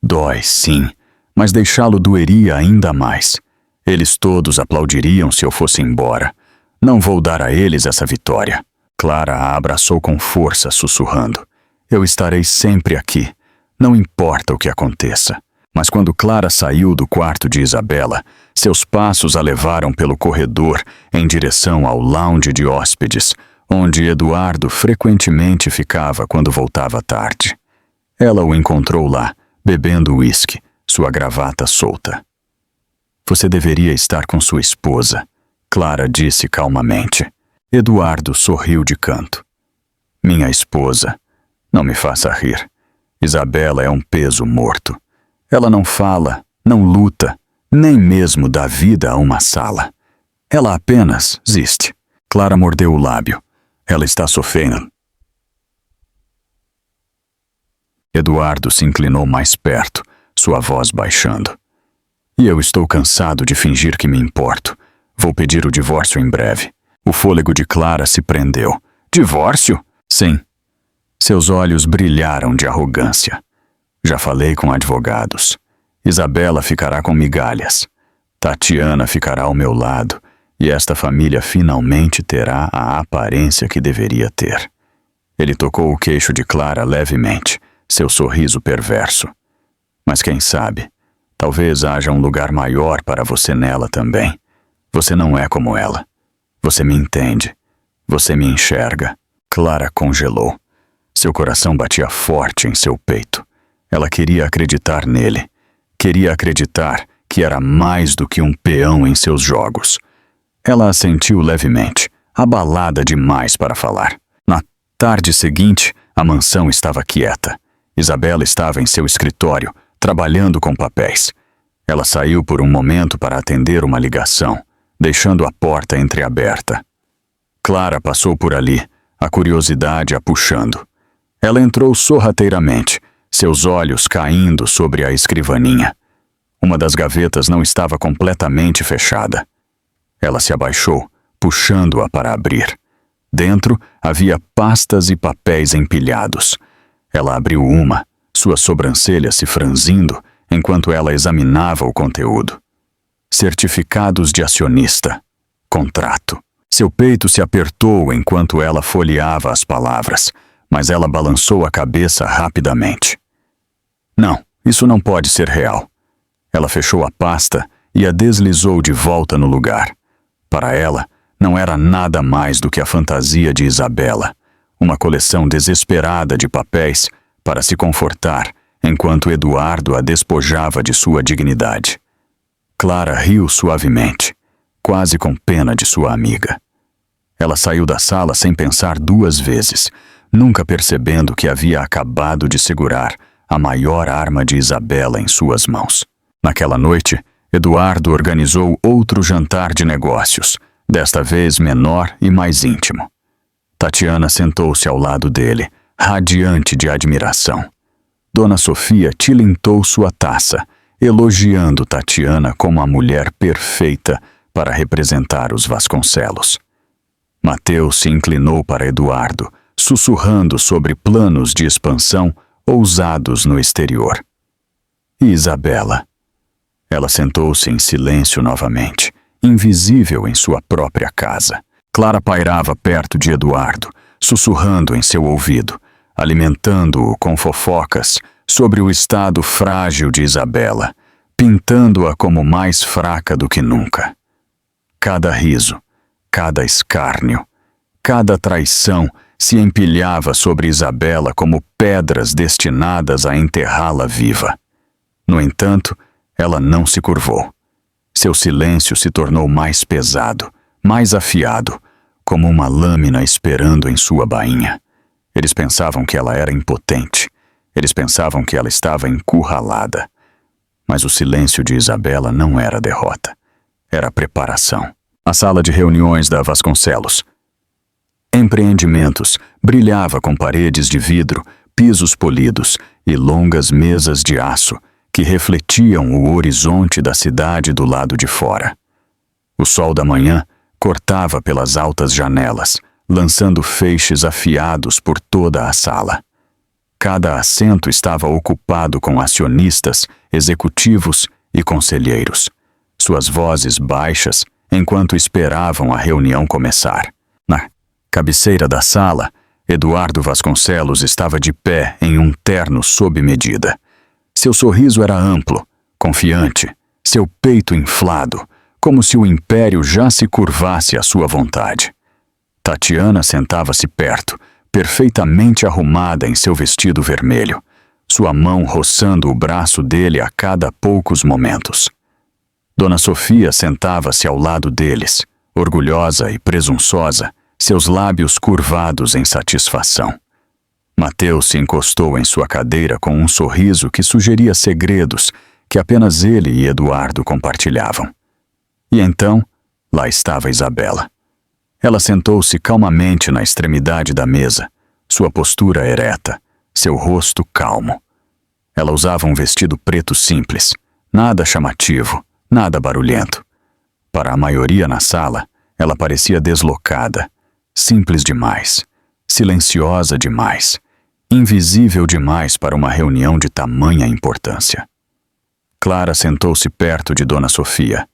Dói, sim, mas deixá-lo doeria ainda mais. Eles todos aplaudiriam se eu fosse embora. Não vou dar a eles essa vitória. Clara a abraçou com força, sussurrando. Eu estarei sempre aqui. Não importa o que aconteça. Mas quando Clara saiu do quarto de Isabela, seus passos a levaram pelo corredor em direção ao lounge de hóspedes, onde Eduardo frequentemente ficava quando voltava tarde. Ela o encontrou lá, bebendo uísque, sua gravata solta. Você deveria estar com sua esposa, Clara disse calmamente. Eduardo sorriu de canto. Minha esposa. Não me faça rir. Isabela é um peso morto. Ela não fala, não luta, nem mesmo dá vida a uma sala. Ela apenas existe. Clara mordeu o lábio. Ela está sofrendo. Eduardo se inclinou mais perto, sua voz baixando. E eu estou cansado de fingir que me importo. Vou pedir o divórcio em breve. O fôlego de Clara se prendeu. Divórcio? Sim. Seus olhos brilharam de arrogância. Já falei com advogados. Isabela ficará com migalhas. Tatiana ficará ao meu lado. E esta família finalmente terá a aparência que deveria ter. Ele tocou o queixo de Clara levemente, seu sorriso perverso. Mas quem sabe, talvez haja um lugar maior para você nela também. Você não é como ela. Você me entende. Você me enxerga. Clara congelou. Seu coração batia forte em seu peito. Ela queria acreditar nele. Queria acreditar que era mais do que um peão em seus jogos. Ela assentiu levemente, abalada demais para falar. Na tarde seguinte, a mansão estava quieta. Isabela estava em seu escritório, trabalhando com papéis. Ela saiu por um momento para atender uma ligação, deixando a porta entreaberta. Clara passou por ali, a curiosidade a puxando. Ela entrou sorrateiramente, seus olhos caindo sobre a escrivaninha. Uma das gavetas não estava completamente fechada. Ela se abaixou, puxando-a para abrir. Dentro havia pastas e papéis empilhados. Ela abriu uma, suas sobrancelhas se franzindo enquanto ela examinava o conteúdo. Certificados de acionista. Contrato. Seu peito se apertou enquanto ela folheava as palavras, mas ela balançou a cabeça rapidamente. Não, isso não pode ser real. Ela fechou a pasta e a deslizou de volta no lugar. Para ela, não era nada mais do que a fantasia de Isabela, uma coleção desesperada de papéis para se confortar enquanto Eduardo a despojava de sua dignidade. Clara riu suavemente, quase com pena de sua amiga. Ela saiu da sala sem pensar duas vezes, nunca percebendo que havia acabado de segurar a maior arma de Isabela em suas mãos. Naquela noite, Eduardo organizou outro jantar de negócios, desta vez menor e mais íntimo. Tatiana sentou-se ao lado dele, radiante de admiração. Dona Sofia tilintou sua taça, elogiando Tatiana como a mulher perfeita para representar os Vasconcelos. Mateus se inclinou para Eduardo, sussurrando sobre planos de expansão ousados no exterior. E Isabela? Ela sentou-se em silêncio novamente, invisível em sua própria casa. Clara pairava perto de Eduardo, sussurrando em seu ouvido, alimentando-o com fofocas sobre o estado frágil de Isabela, pintando-a como mais fraca do que nunca. Cada riso, cada escárnio, cada traição se empilhava sobre Isabela como pedras destinadas a enterrá-la viva. No entanto, ela não se curvou. Seu silêncio se tornou mais pesado, mais afiado, como uma lâmina esperando em sua bainha. Eles pensavam que ela era impotente. Eles pensavam que ela estava encurralada. Mas o silêncio de Isabela não era derrota. Era preparação. A sala de reuniões da Vasconcelos. Empreendimentos brilhava com paredes de vidro, pisos polidos e longas mesas de aço que refletiam o horizonte da cidade do lado de fora. O sol da manhã cortava pelas altas janelas, lançando feixes afiados por toda a sala. Cada assento estava ocupado com acionistas, executivos e conselheiros, suas vozes baixas enquanto esperavam a reunião começar. Na cabeceira da sala, Eduardo Vasconcelos estava de pé em um terno sob medida. Seu sorriso era amplo, confiante, seu peito inflado, como se o império já se curvasse à sua vontade. Tatiana sentava-se perto, perfeitamente arrumada em seu vestido vermelho, sua mão roçando o braço dele a cada poucos momentos. Dona Sofia sentava-se ao lado deles, orgulhosa e presunçosa, seus lábios curvados em satisfação. Mateus se encostou em sua cadeira com um sorriso que sugeria segredos que apenas ele e Eduardo compartilhavam. E então, lá estava Isabela. Ela sentou-se calmamente na extremidade da mesa, sua postura ereta, seu rosto calmo. Ela usava um vestido preto simples, nada chamativo, nada barulhento. Para a maioria na sala, ela parecia deslocada, simples demais, silenciosa demais, invisível demais para uma reunião de tamanha importância. Clara sentou-se perto de Dona Sofia,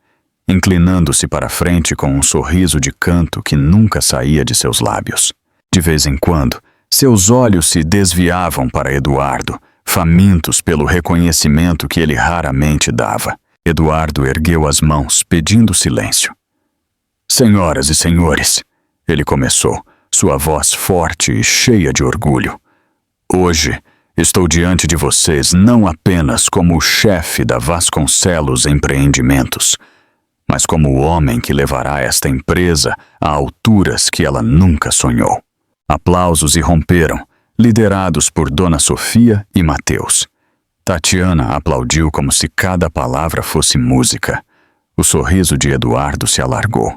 inclinando-se para frente com um sorriso de canto que nunca saía de seus lábios. De vez em quando, seus olhos se desviavam para Eduardo, famintos pelo reconhecimento que ele raramente dava. Eduardo ergueu as mãos, pedindo silêncio. Senhoras e senhores, ele começou, sua voz forte e cheia de orgulho. Hoje, estou diante de vocês não apenas como o chefe da Vasconcelos Empreendimentos, mas como o homem que levará esta empresa a alturas que ela nunca sonhou. Aplausos irromperam, liderados por Dona Sofia e Mateus. Tatiana aplaudiu como se cada palavra fosse música. O sorriso de Eduardo se alargou.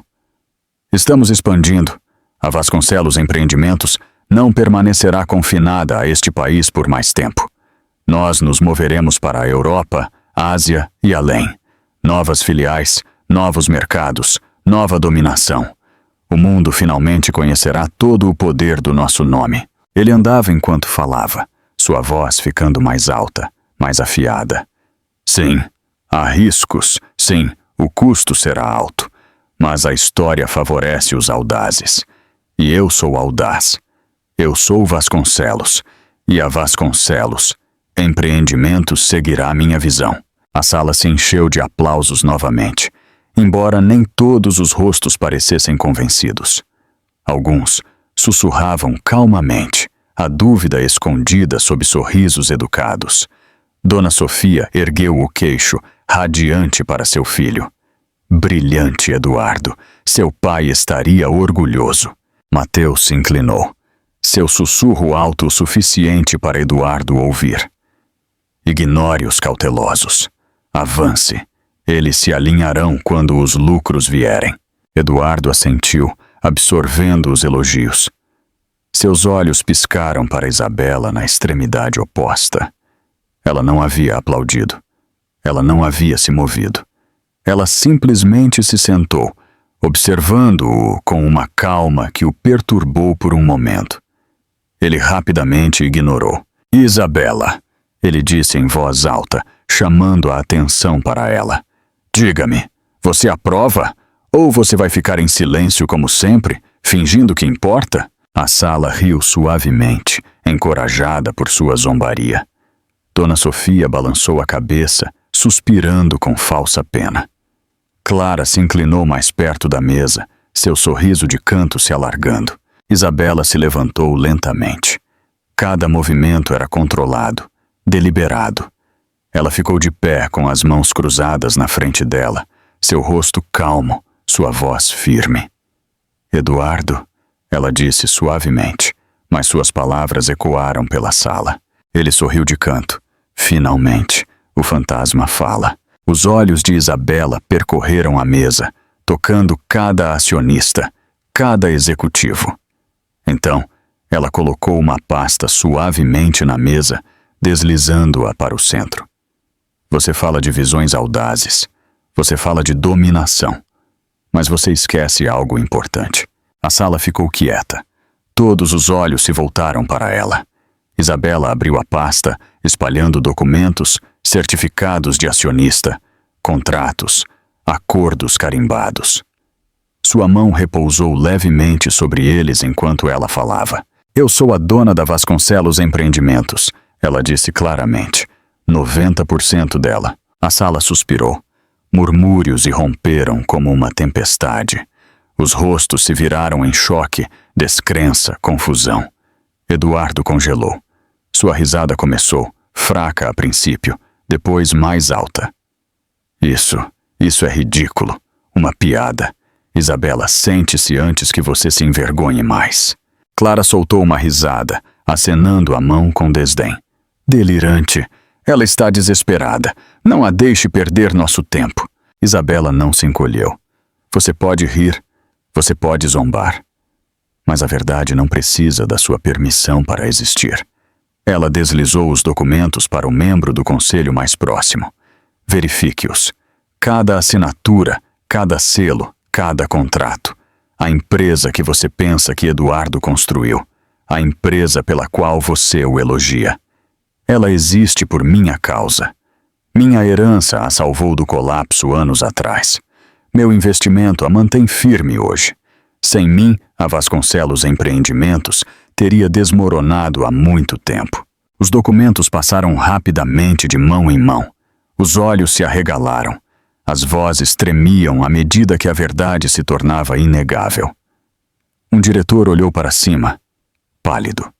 Estamos expandindo. A Vasconcelos Empreendimentos não permanecerá confinada a este país por mais tempo. Nós nos moveremos para a Europa, Ásia e além. Novas filiais, novos mercados, nova dominação. O mundo finalmente conhecerá todo o poder do nosso nome. Ele andava enquanto falava, sua voz ficando mais alta, mais afiada. Sim, há riscos, sim, o custo será alto, mas a história favorece os audazes. E eu sou audaz. Eu sou Vasconcelos, e a Vasconcelos Empreendimentos seguirá minha visão. A sala se encheu de aplausos novamente, embora nem todos os rostos parecessem convencidos. Alguns sussurravam calmamente, a dúvida escondida sob sorrisos educados. Dona Sofia ergueu o queixo, radiante para seu filho. Brilhante, Eduardo, seu pai estaria orgulhoso. Mateus se inclinou, seu sussurro alto o suficiente para Eduardo ouvir. Ignore os cautelosos. Avance. Eles se alinharão quando os lucros vierem. Eduardo assentiu, absorvendo os elogios. Seus olhos piscaram para Isabela na extremidade oposta. Ela não havia aplaudido. Ela não havia se movido. Ela simplesmente se sentou, observando-o com uma calma que o perturbou por um momento. Ele rapidamente ignorou. Isabela, ele disse em voz alta, chamando a atenção para ela. Diga-me, você aprova? Ou você vai ficar em silêncio como sempre, fingindo que importa? A sala riu suavemente, encorajada por sua zombaria. Dona Sofia balançou a cabeça, suspirando com falsa pena. Clara se inclinou mais perto da mesa, seu sorriso de canto se alargando. Isabela se levantou lentamente. Cada movimento era controlado, deliberado. Ela ficou de pé com as mãos cruzadas na frente dela, seu rosto calmo, sua voz firme. Eduardo, ela disse suavemente, mas suas palavras ecoaram pela sala. Ele sorriu de canto. Finalmente, o fantasma fala. Os olhos de Isabela percorreram a mesa, tocando cada acionista, cada executivo. Então, ela colocou uma pasta suavemente na mesa, deslizando-a para o centro. Você fala de visões audazes. Você fala de dominação. Mas você esquece algo importante. A sala ficou quieta. Todos os olhos se voltaram para ela. Isabela abriu a pasta, espalhando documentos, certificados de acionista, contratos, acordos carimbados. Sua mão repousou levemente sobre eles enquanto ela falava. Eu sou a dona da Vasconcelos Empreendimentos, ela disse claramente. 90% dela. A sala suspirou. Murmúrios irromperam como uma tempestade. Os rostos se viraram em choque, descrença, confusão. Eduardo congelou. Sua risada começou, fraca a princípio, depois mais alta. Isso é ridículo. Uma piada. Isabela, sente-se antes que você se envergonhe mais. Clara soltou uma risada, acenando a mão com desdém. Delirante. Ela está desesperada. Não a deixe perder nosso tempo. Isabela não se encolheu. Você pode rir. Você pode zombar. Mas a verdade não precisa da sua permissão para existir. Ela deslizou os documentos para o membro do conselho mais próximo. Verifique-os. Cada assinatura, cada selo, cada contrato. A empresa que você pensa que Eduardo construiu. A empresa pela qual você o elogia. Ela existe por minha causa. Minha herança a salvou do colapso anos atrás. Meu investimento a mantém firme hoje. Sem mim, a Vasconcelos Empreendimentos teria desmoronado há muito tempo. Os documentos passaram rapidamente de mão em mão. Os olhos se arregalaram. As vozes tremiam à medida que a verdade se tornava inegável. Um diretor olhou para cima, pálido.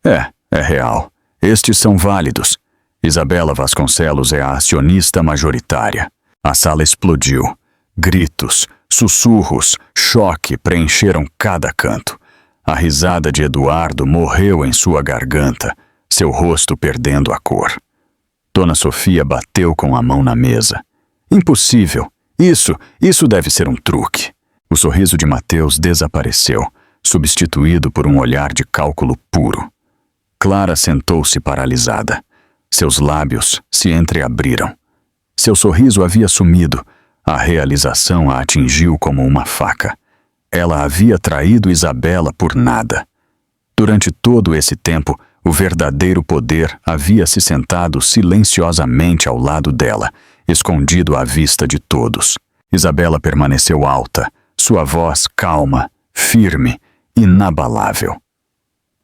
É real. Estes são válidos. Isabela Vasconcelos é a acionista majoritária. A sala explodiu. Gritos, sussurros, choque preencheram cada canto. A risada de Eduardo morreu em sua garganta, seu rosto perdendo a cor. Dona Sofia bateu com a mão na mesa. Impossível. Isso deve ser um truque. O sorriso de Mateus desapareceu, substituído por um olhar de cálculo puro. Clara sentou-se paralisada. Seus lábios se entreabriram. Seu sorriso havia sumido. A realização a atingiu como uma faca. Ela havia traído Isabela por nada. Durante todo esse tempo, o verdadeiro poder havia se sentado silenciosamente ao lado dela, escondido à vista de todos. Isabela permaneceu alta, sua voz calma, firme, inabalável.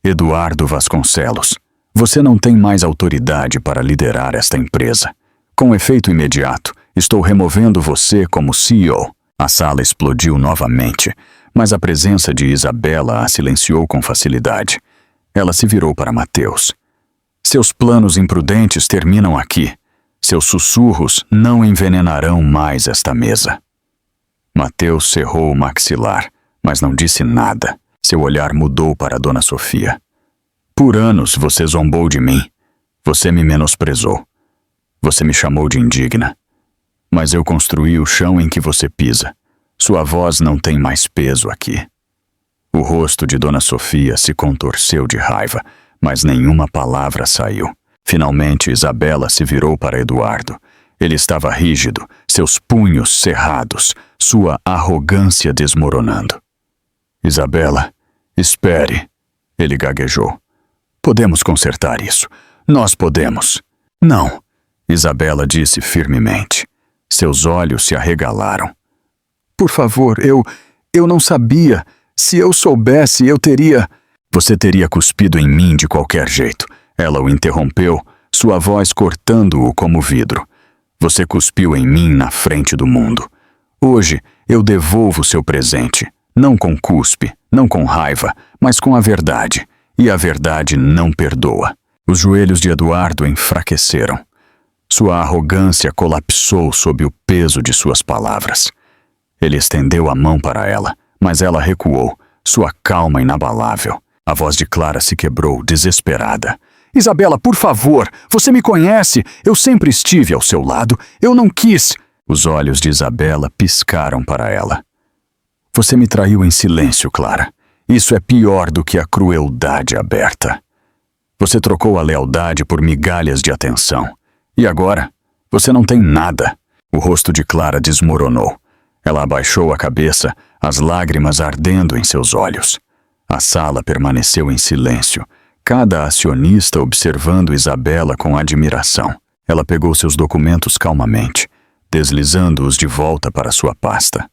Eduardo Vasconcelos, você não tem mais autoridade para liderar esta empresa. Com efeito imediato, estou removendo você como CEO. A sala explodiu novamente, mas a presença de Isabela a silenciou com facilidade. Ela se virou para Mateus. Seus planos imprudentes terminam aqui. Seus sussurros não envenenarão mais esta mesa. Mateus cerrou o maxilar, mas não disse nada. Seu olhar mudou para Dona Sofia. Por anos você zombou de mim. Você me menosprezou. Você me chamou de indigna. Mas eu construí o chão em que você pisa. Sua voz não tem mais peso aqui. O rosto de Dona Sofia se contorceu de raiva, mas nenhuma palavra saiu. Finalmente Isabela se virou para Eduardo. Ele estava rígido, seus punhos cerrados, sua arrogância desmoronando. Isabela, espere. Ele gaguejou. Podemos consertar isso. Nós podemos. Não, Isabela disse firmemente. Seus olhos se arregalaram. Por favor, eu não sabia. Se eu soubesse, eu teria... Você teria cuspido em mim de qualquer jeito. Ela o interrompeu, sua voz cortando-o como vidro. Você cuspiu em mim na frente do mundo. Hoje eu devolvo seu presente, não com cuspe, não com raiva, mas com a verdade. E a verdade não perdoa. Os joelhos de Eduardo enfraqueceram. Sua arrogância colapsou sob o peso de suas palavras. Ele estendeu a mão para ela, mas ela recuou, sua calma inabalável. A voz de Clara se quebrou, desesperada. Isabela, por favor, você me conhece. Eu sempre estive ao seu lado. Eu não quis. Os olhos de Isabela piscaram para ela. Você me traiu em silêncio, Clara. Isso é pior do que a crueldade aberta. Você trocou a lealdade por migalhas de atenção. E agora? Você não tem nada. O rosto de Clara desmoronou. Ela abaixou a cabeça, as lágrimas ardendo em seus olhos. A sala permaneceu em silêncio, cada acionista observando Isabela com admiração. Ela pegou seus documentos calmamente, deslizando-os de volta para sua pasta.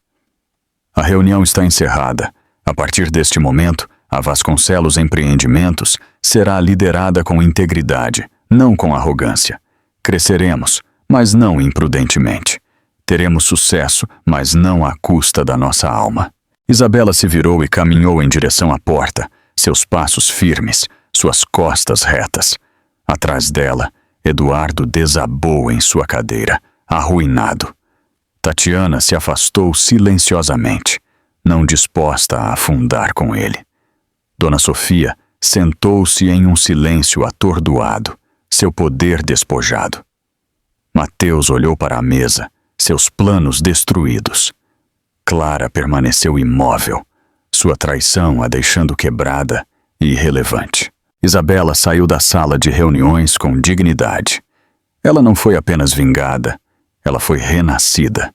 A reunião está encerrada. A partir deste momento, a Vasconcelos Empreendimentos será liderada com integridade, não com arrogância. Cresceremos, mas não imprudentemente. Teremos sucesso, mas não à custa da nossa alma. Isabela se virou e caminhou em direção à porta, seus passos firmes, suas costas retas. Atrás dela, Eduardo desabou em sua cadeira, arruinado. Tatiana se afastou silenciosamente, não disposta a afundar com ele. Dona Sofia sentou-se em um silêncio atordoado, seu poder despojado. Mateus olhou para a mesa, seus planos destruídos. Clara permaneceu imóvel, sua traição a deixando quebrada e irrelevante. Isabela saiu da sala de reuniões com dignidade. Ela não foi apenas vingada, ela foi renascida.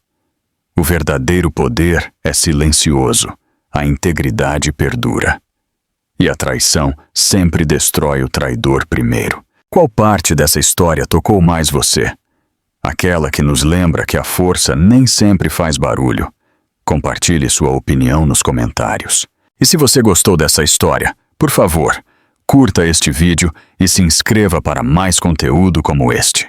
O verdadeiro poder é silencioso, a integridade perdura. E a traição sempre destrói o traidor primeiro. Qual parte dessa história tocou mais você? Aquela que nos lembra que a força nem sempre faz barulho. Compartilhe sua opinião nos comentários. E se você gostou dessa história, por favor, curta este vídeo e se inscreva para mais conteúdo como este.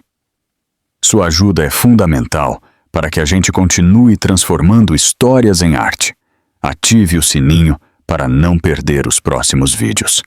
Sua ajuda é fundamental para que a gente continue transformando histórias em arte. Ative o sininho para não perder os próximos vídeos.